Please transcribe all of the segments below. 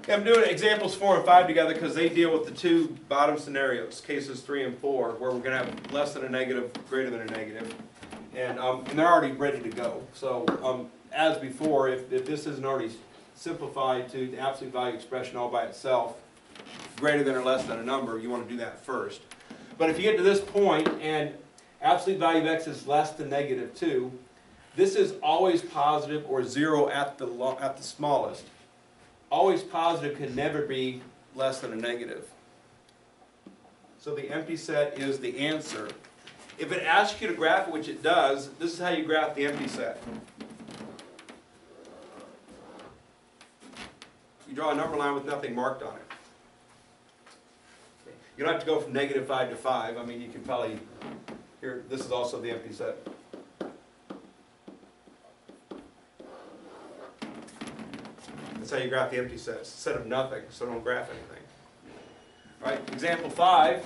Okay, I'm doing examples 4 and 5 together because they deal with the two bottom scenarios, cases 3 and 4, where we're going to have less than a negative, greater than a negative. And they're already ready to go. So as before, if this isn't already simplified to the absolute value expression all by itself, greater than or less than a number, you want to do that first. But if you get to this point and absolute value of x is less than negative 2, this is always positive or 0 at the smallest. Always positive can never be less than a negative. So the empty set is the answer. If it asks you to graph it, which it does, this is how you graph the empty set. You draw a number line with nothing marked on it. You don't have to go from negative 5 to 5. I mean, you can probably, here, this is also the empty set. That's how you graph the empty set. It's a set of nothing, so don't graph anything. All right, example 5,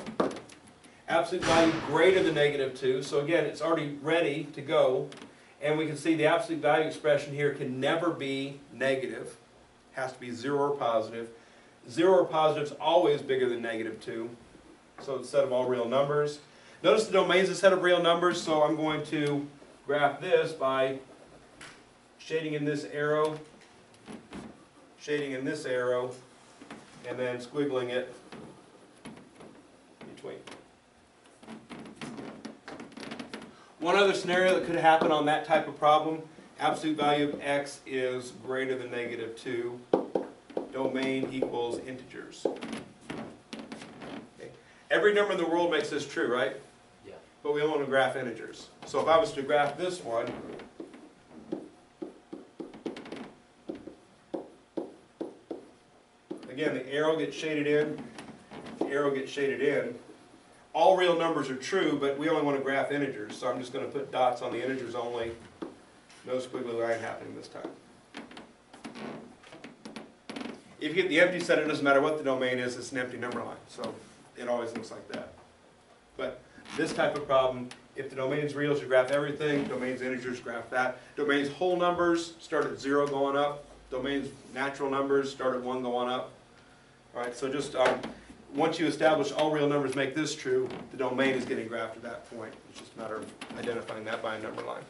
absolute value greater than negative 2. So again, it's already ready to go. And we can see the absolute value expression here can never be negative. It has to be 0 or positive. 0 or positive is always bigger than negative 2. So it's a set of all real numbers. Notice the domain is a set of real numbers, so I'm going to graph this by shading in this arrow, shading in this arrow, and then squiggling it between. One other scenario that could happen on that type of problem, absolute value of x is greater than negative 2, domain equals integers. Okay. Every number in the world makes this true, right? Yeah. But we only want to graph integers. So if I was to graph this one, again, the arrow gets shaded in, the arrow gets shaded in. All real numbers are true, but we only want to graph integers, so I'm just going to put dots on the integers only. No squiggly line happening this time. If you get the empty set, it doesn't matter what the domain is, it's an empty number line. So it always looks like that. But this type of problem, if the domain's reals, you graph everything. Domain's integers, graph that. Domain's whole numbers start at 0 going up. Domain's natural numbers start at 1 going up. All right, so just once you establish all real numbers make this true, the domain is getting graphed at that point. It's just a matter of identifying that by a number line.